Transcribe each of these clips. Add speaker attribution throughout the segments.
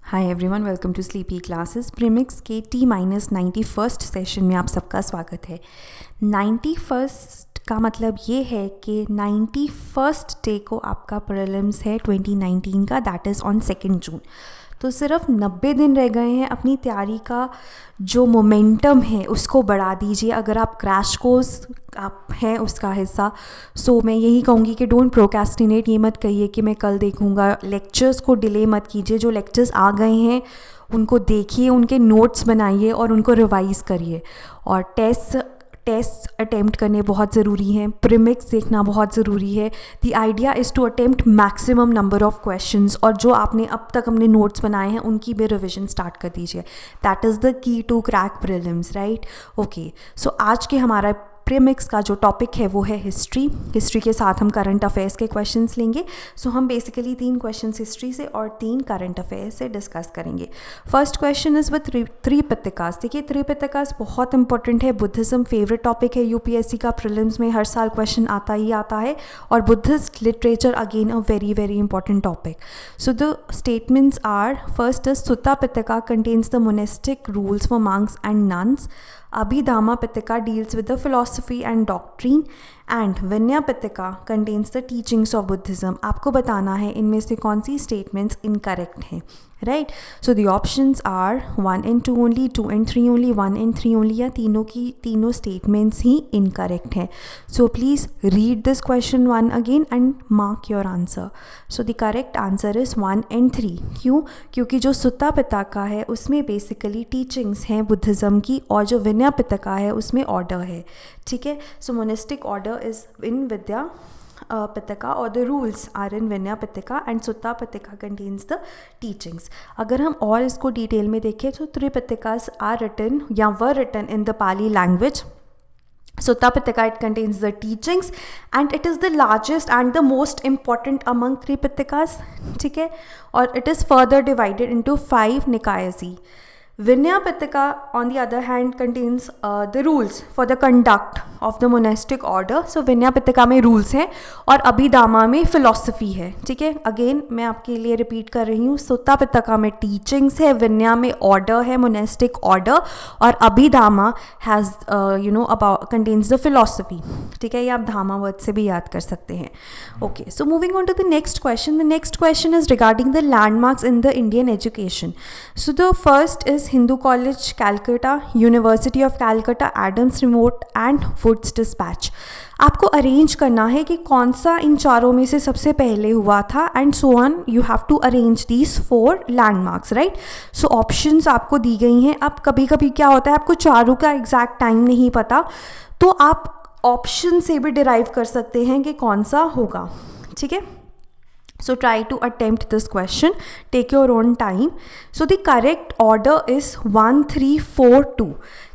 Speaker 1: Hi everyone, welcome to sleepy classes. Premix के T-91 session में आप सबका स्वागत है। 91 का मतलब ये है कि 91 डे को आपका प्रीलिम्स है 2019 का, दैट इज़ ऑन 2 जून। तो सिर्फ 90 दिन रह गए हैं। अपनी तैयारी का जो मोमेंटम है उसको बढ़ा दीजिए। अगर आप क्रैश कोर्स आप हैं उसका हिस्सा, सो मैं यही कहूँगी कि डोंट प्रोक्रेस्टिनेट। ये मत कहिए कि मैं कल देखूँगा। लेक्चर्स को डिले मत कीजिए। जो लेक्चर्स आ गए हैं उनको देखिए, उनके नोट्स बनाइए और उनको रिवाइज़ करिए। और टेस्ट अटेम्प्ट करने बहुत ज़रूरी हैं। प्रीमिक्स देखना बहुत ज़रूरी है। The idea is to attempt maximum number of questions, और जो आपने अब तक अपने नोट्स बनाए हैं उनकी भी रिविजन स्टार्ट कर दीजिए। That is the key to crack prelims, right? Okay, so आज के हमारा प्रीमिक्स का जो टॉपिक है वो है हिस्ट्री के साथ हम करंट अफेयर्स के क्वेश्चंस लेंगे। सो हम बेसिकली 3 क्वेश्चंस हिस्ट्री से और 3 करंट अफेयर्स से डिस्कस करेंगे। First question is with Tripitakas. देखिए, त्रिपिटकास बहुत इंपॉर्टेंट है। बुद्धिज़्म फेवरेट टॉपिक है यूपीएससी का। प्रीलिम्स में हर साल क्वेश्चन आता ही आता है। और Buddhist literature again a very very important topic. So the statements are, first is Sutta Pitaka contains the monastic rules for monks and nuns. Abhidhamma Pitaka deals with the philosophy and doctrine, and Vinaya Pitaka contains the teachings of Buddhism. आपको बताना है इनमें से कौन सी statements incorrect हैं, right? So the options are 1 and 2 only, 2 and 3 only, 1 and 3 only, या तीनों statements ही incorrect हैं. So please read this question one again and mark your answer. So the correct answer is 1 and 3. क्यों? क्योंकि जो सुत्ता पिटका है उसमें basically teachings हैं Buddhism की, और जो विनय पिटका है उसमें ऑर्डर है, ठीक है? So monastic order is in Vidya Pitaka और the rules are in Vinaya Pitaka, and Sutta Pitaka contains the teachings. अगर हम और इसको डिटेल में देखें तो त्रिपिटकास आर रिटन या were written in the Pali language. Sutta Pitaka, it contains the teachings and it is the largest and the most important among three Pitakas, ठीक है? और it is further divided into 5 Nikayas. Vinaya Pitaka, on the other hand, contains the rules for the conduct of the monastic order. So Vinaya Pitaka में rules हैं और अभिधामा में philosophy है, ठीक है? Again मैं आपके लिए repeat कर रही हूँ. सुत्ता पिटका में teachings है, विनया में order है, monastic order, और अभिधामा has about contains the philosophy, ठीक है? ये आप धामा word से भी याद कर सकते हैं. Okay, so moving on to the next question. The next question is regarding the landmarks in the Indian education. So the first is Hindu College, Calcutta, University of Calcutta, Adams Remote and Woods Dispatch. आपको arrange करना है कि कौन सा इन चारों में से सबसे पहले हुआ था, and so on. You have to arrange these 4 landmarks, right? So options आपको दी गई हैं. अब कभी कभी क्या होता है, आपको चारों का एग्जैक्ट टाइम नहीं पता, तो आप ऑप्शन से भी डिराइव कर सकते हैं कि कौन सा होगा, ठीक है? So try to attempt this question. Take your own time. So the correct order is 1, 3, 4, 2.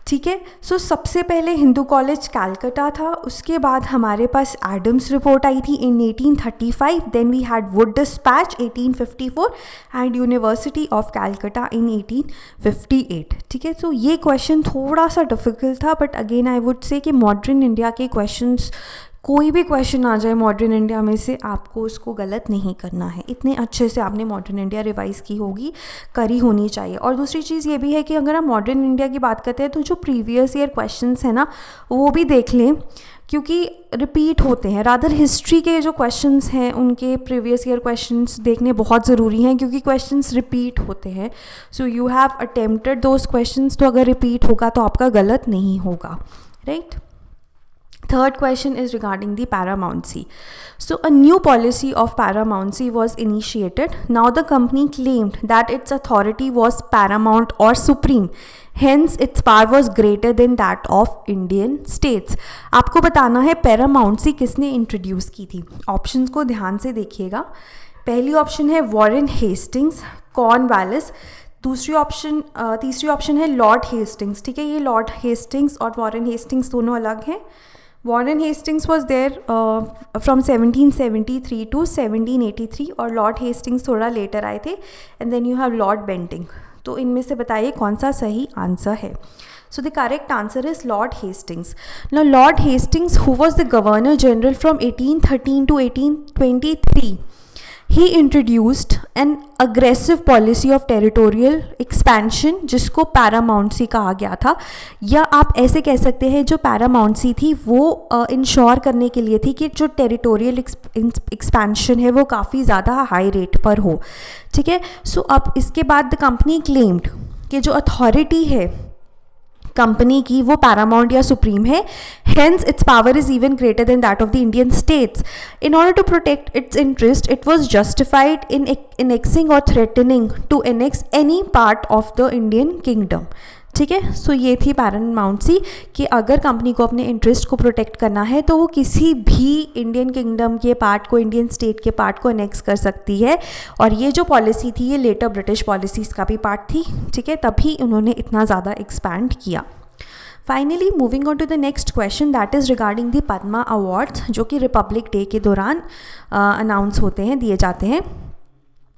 Speaker 1: ठीक है? सो सबसे पहले हिंदू कॉलेज कैलकटा था, उसके बाद हमारे पास एडम्स रिपोर्ट आई थी in 1835, then we had Wood dispatch 1854 and university of Calcutta in 1858, ठीक है? सो ये क्वेश्चन थोड़ा सा डिफिकल्ट था, but again I would say कि मॉडर्न इंडिया के क्वेश्चंस, कोई भी क्वेश्चन आ जाए मॉडर्न इंडिया में से, आपको उसको गलत नहीं करना है. इतने अच्छे से आपने मॉडर्न इंडिया रिवाइज़ की होगी, करी होनी चाहिए. और दूसरी चीज़ ये भी है कि अगर आप मॉडर्न इंडिया की बात करते हैं तो जो प्रीवियस ईयर क्वेश्चंस हैं ना, वो भी देख लें, क्योंकि रिपीट होते हैं. रादर हिस्ट्री के जो क्वेश्चंस हैं उनके प्रीवियस ईयर क्वेश्चंस देखने बहुत ज़रूरी हैं, क्योंकि क्वेश्चंस रिपीट होते हैं. सो you have attempted those questions, तो अगर रिपीट होगा तो आपका गलत नहीं होगा, right? Third question is regarding the paramountcy. So a new policy of paramountcy was initiated. Now the company claimed that its authority was paramount or supreme. Hence its power was greater than that of Indian states. आपको बताना है paramountcy किसने introduce की थी. Options को ध्यान से देखिएगा. पहली ऑप्शन है वॉरेन हेस्टिंग्स, कॉर्नवालिस. तीसरी ऑप्शन है लॉर्ड हेस्टिंग्स, ठीक है? ये लॉर्ड हेस्टिंग्स और वॉरेन हेस्टिंग्स दोनों अलग हैं. Warren Hastings was there from 1773 to 1783, और लॉर्ड हेस्टिंग्स थोड़ा लेटर आए थे. And then you have Lord Bentinck. तो इनमें से बताइए कौन सा सही आंसर है. So the correct answer is Lord Hastings. Now Lord Hastings, who was the Governor General from 1813 to 1823, he introduced an aggressive policy of territorial expansion, जिसको पैरामाउंटसी कहा गया था, या आप ऐसे कह सकते हैं जो पैरामाउंटसी थी वो इंश्योर करने के लिए थी कि जो टेरिटोरियल एक्सपेंशन है वो काफ़ी ज़्यादा हाई रेट पर हो, ठीक है। सो अब इसके बाद द कंपनी क्लेम्ड कि जो अथॉरिटी है कंपनी की वो पैरामाउंट या सुप्रीम है, hence its power is even greater than that of the Indian states. In order to protect its interest, it was justified in annexing or threatening to annex any part of the Indian kingdom. ठीक है, so ये थी पैरामाउंटसी कि अगर company को अपने interest को protect करना है तो वो किसी भी इंडियन किंगडम के पार्ट को, इंडियन स्टेट के पार्ट को अनेक्स कर सकती है। और ये जो पॉलिसी थी ये लेटर ब्रिटिश पॉलिसीज़ का भी पार्ट थी, ठीक है, तभी उन्होंने इतना ज़्यादा एक्सपैंड किया। Finally moving on to the next question, that is regarding the Padma awards, जो कि रिपब्लिक डे के दौरान अनाउंस होते हैं, दिए जाते हैं।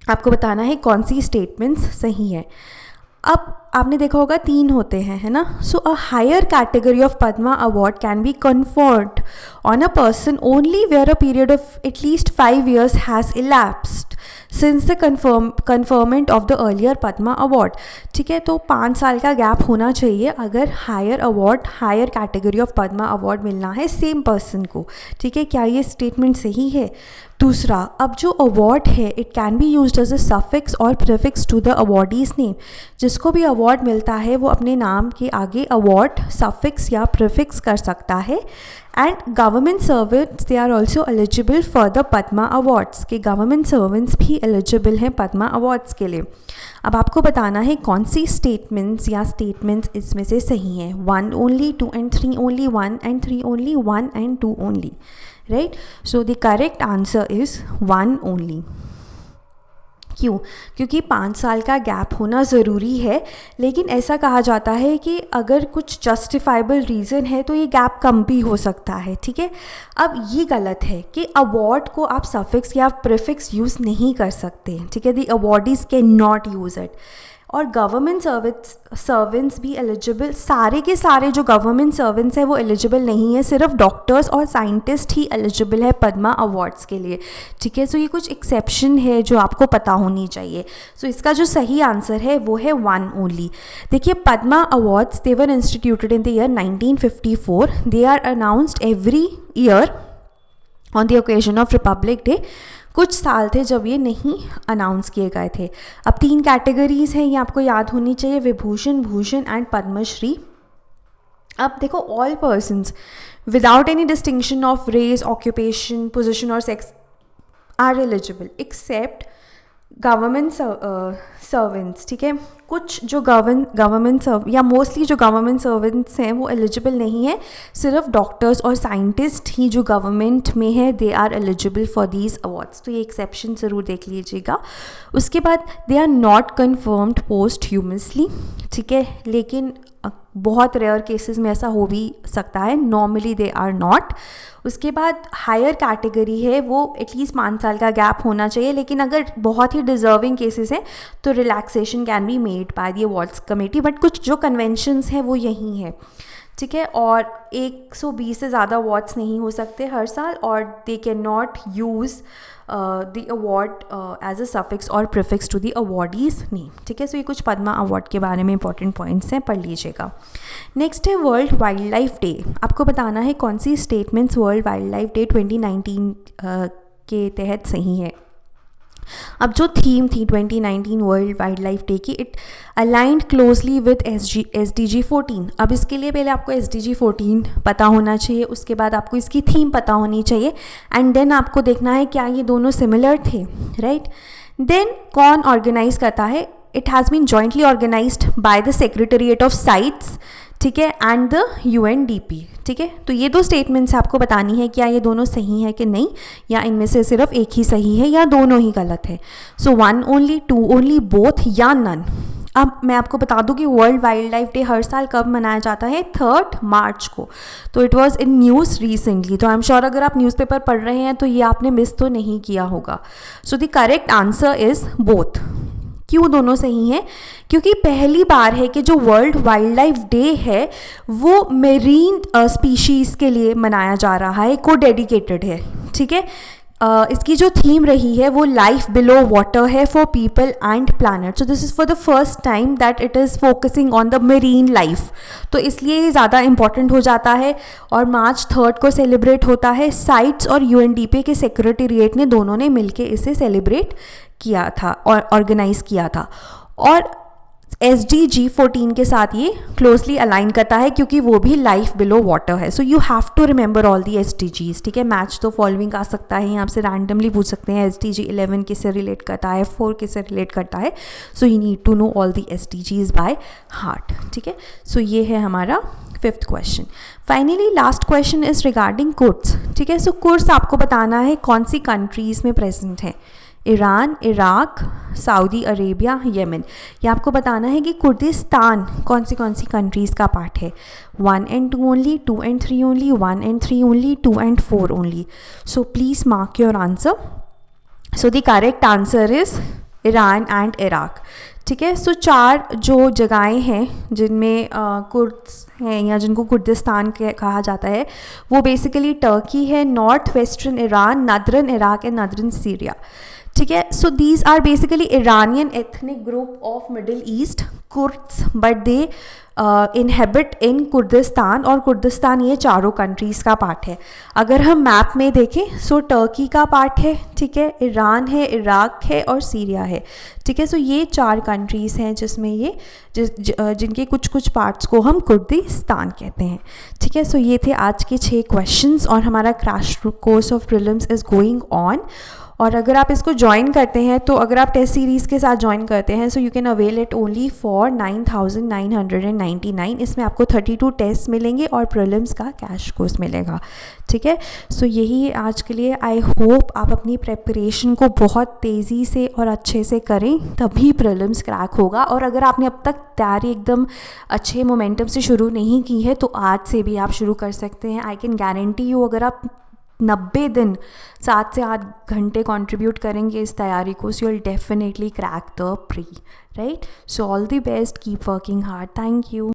Speaker 1: आपको बताना है कौन सी स्टेटमेंट्स सही है। अब आपने देखा होगा 3 होते हैं, है ना। So a higher category of Padma award can be conferred on a person only where a period of at least 5 years has elapsed since the conferment of the earlier Padma award, ठीक है। तो 5 साल का गैप होना चाहिए अगर higher award, higher category of Padma award मिलना है सेम पर्सन को, ठीक है। क्या ये स्टेटमेंट सही है? दूसरा, अब जो अवार्ड है it can be used as a suffix or prefix to the awardees name. जिसको भी अवार्ड मिलता है वो अपने नाम के आगे अवार्ड सफिक्स या प्रीफिक्स कर सकता है। And government servants they are also eligible for the Padma awards, के गवर्नमेंट सर्वेंट्स भी एलिजिबल हैं पद्मा अवार्ड्स के लिए। अब आपको बताना है कौन सी स्टेटमेंट्स या स्टेटमेंट्स इसमें से सही हैं। 1 only, 2 and 3 only, 1 and 3 only, 1 and 2 only, right? So the correct answer is 1 only. क्यों? क्योंकि 5 साल का गैप होना ज़रूरी है, लेकिन ऐसा कहा जाता है कि अगर कुछ जस्टिफाइबल रीज़न है तो ये गैप कम भी हो सकता है, ठीक है। अब ये गलत है कि अवार्ड को आप सफिक्स या प्रीफिक्स यूज़ नहीं कर सकते, ठीक है। The awardees can not use it. और गवर्नमेंट सर्वेंट्स भी एलिजिबल, सारे के सारे जो गवर्नमेंट सर्वेंट्स हैं वो एलिजिबल नहीं है, सिर्फ डॉक्टर्स और साइंटिस्ट ही एलिजिबल है पद्मा अवार्ड्स के लिए, ठीक है। सो ये कुछ एक्सेप्शन है जो आपको पता होनी चाहिए। सो इसका जो सही आंसर है वो है 1 only। देखिए, Padma awards they were instituted in the year 1954। They are announced every year on the occasion of republic day. कुछ साल थे जब ये नहीं अनाउंस किए गए थे। अब 3 कैटेगरीज़ हैं, ये आपको याद होनी चाहिए, विभूषण, भूषण एंड पद्मश्री। अब देखो, all persons without any distinction of race, occupation, position or sex are eligible except government servants, ठीक है। कुछ जो गवर्नमेंट या मोस्टली जो गवर्नमेंट सर्वेंट्स हैं वो एलिजिबल नहीं है, सिर्फ डॉक्टर्स और साइंटिस्ट ही जो गवर्नमेंट में है they are eligible for these awards. तो ये एक्सेप्शन ज़रूर देख लीजिएगा। उसके बाद they are not conferred posthumously, ठीक है, लेकिन बहुत रेयर केसेस में ऐसा हो भी सकता है, नॉर्मली दे आर नॉट। उसके बाद हायर कैटेगरी है वो एटलीस्ट 5 साल का गैप होना चाहिए, लेकिन अगर बहुत ही डिज़र्विंग केसेस हैं तो relaxation can be made by the awards committee. But कुछ जो कन्वेंशंस हैं वो यही है, ठीक है। और 120 से ज़्यादा अवार्ड्स नहीं हो सकते हर साल, और they can not use the award as a suffix or prefix to the awardees name, ठीक है। सो ये कुछ पद्मा अवार्ड के बारे में इंपॉर्टेंट पॉइंट्स हैं, पढ़ लीजिएगा। नेक्स्ट है वर्ल्ड वाइल्ड लाइफ डे। आपको बताना है कौन सी statements world wildlife day 2019 के तहत सही है। अब जो थीम थी 2019 वर्ल्ड वाइल्ड लाइफ डे की, it aligned closely with SDG 14। अब इसके लिए पहले आपको SDG 14 पता होना चाहिए, उसके बाद आपको इसकी थीम पता होनी चाहिए, एंड देन आपको देखना है क्या ये दोनों सिमिलर थे, राइट। देन कौन ऑर्गेनाइज करता है? It has been jointly organised by the secretariat of sites, ठीक है, एंड द UNDP, ठीक है। तो ये 2 स्टेटमेंट्स आपको बतानी है क्या ये दोनों सही है कि नहीं, या इनमें से सिर्फ एक ही सही है या दोनों ही गलत है। सो 1 only, 2 only, बोथ या नन। अब मैं आपको बता दूं कि वर्ल्ड वाइल्ड लाइफ डे हर साल कब मनाया जाता है? 3 मार्च को। तो it was in news recently, तो आई एम श्योर अगर आप न्यूज़पेपर पढ़ रहे हैं तो ये आपने मिस तो नहीं किया होगा। So the correct answer is both. क्यों दोनों सही हैं? क्योंकि पहली बार है कि जो वर्ल्ड वाइल्ड लाइफ डे है वो मेरीन स्पीशीज़ के लिए मनाया जा रहा है, को डेडिकेटेड है, ठीक है। इसकी जो थीम रही है वो लाइफ बिलो वाटर है for people and planet. So this is for the first time that it is focusing on the marine life. तो इसलिए ये ज़्यादा इंपॉर्टेंट हो जाता है और March 3 को सेलिब्रेट होता है. साइट्स और UNDP के सेक्रेटेरिएट ने दोनों ने मिलके इसे सेलिब्रेट किया था और ऑर्गेनाइज किया था. और SDG 14 के साथ ये क्लोजली अलाइन करता है क्योंकि वो भी लाइफ बिलो वाटर है. So you have to remember all the SDGs. ठीक है, मैच तो फॉलोइंग आ सकता है, यहाँ से रैंडमली पूछ सकते हैं SDG 11 किससे रिलेट करता है, 4 किससे रिलेट करता है. So you need to know all the SDGs by heart. ठीक है, सो ये है हमारा 5th question. Finally last question is regarding Kurds. ठीक है, सो कुर्द्स आपको बताना है कौन सी कंट्रीज़ में प्रेजेंट है. Iran, Iraq, Saudi Arabia, Yemen. ये आपको बताना है कि कुर्दिस्तान कौन सी कंट्रीज़ का पार्ट है. 1 and 2 only, 2 and 3 only, 1 and 3 only, 2 and 4 only. So please mark your answer. So the correct answer is Iran and Iraq. ठीक है, सो 4 जो जगहें हैं जिनमें कुर्द्स हैं या जिनको कुर्दिस्तान कहा जाता है वो बेसिकली टर्की है, north western Iran, northern Iraq and northern Syria. ठीक है, so these are basically Iranian ethnic group of middle east Kurds but they inhabit in Kurdistan. और कुर्दिस्तान ये चारों कंट्रीज़ का पार्ट है. अगर हम मैप में देखें सो टर्की का पार्ट है. ठीक है, ईरान है, इराक है और सीरिया है. ठीक है, सो ये 4 कंट्रीज़ हैं जिसमें ये जिनके कुछ पार्ट्स को हम कुर्दिस्तान कहते हैं. ठीक है, सो ये थे आज के 6 क्वेश्चंस और हमारा crash course of prelims is going on. और अगर आप इसको ज्वाइन करते हैं तो अगर आप टेस्ट सीरीज़ के साथ ज्वाइन करते हैं so you can avail it only for 9,999. इसमें आपको 32 टेस्ट मिलेंगे और प्रीलिम्स का कैश कोर्स मिलेगा. ठीक है, सो यही आज के लिए. आई होप आप अपनी प्रेपरेशन को बहुत तेज़ी से और अच्छे से करें, तभी प्रीलिम्स क्रैक होगा. और अगर आपने अब तक तैयारी एकदम अच्छे मोमेंटम से शुरू नहीं की है तो आज से भी आप शुरू कर सकते हैं. आई कैन गारंटी यू अगर आप 90 दिन 7 से 8 घंटे कंट्रीब्यूट करेंगे इस तैयारी को so you will definitely crack the pre. Right, so all the best, keep working hard. Thank you.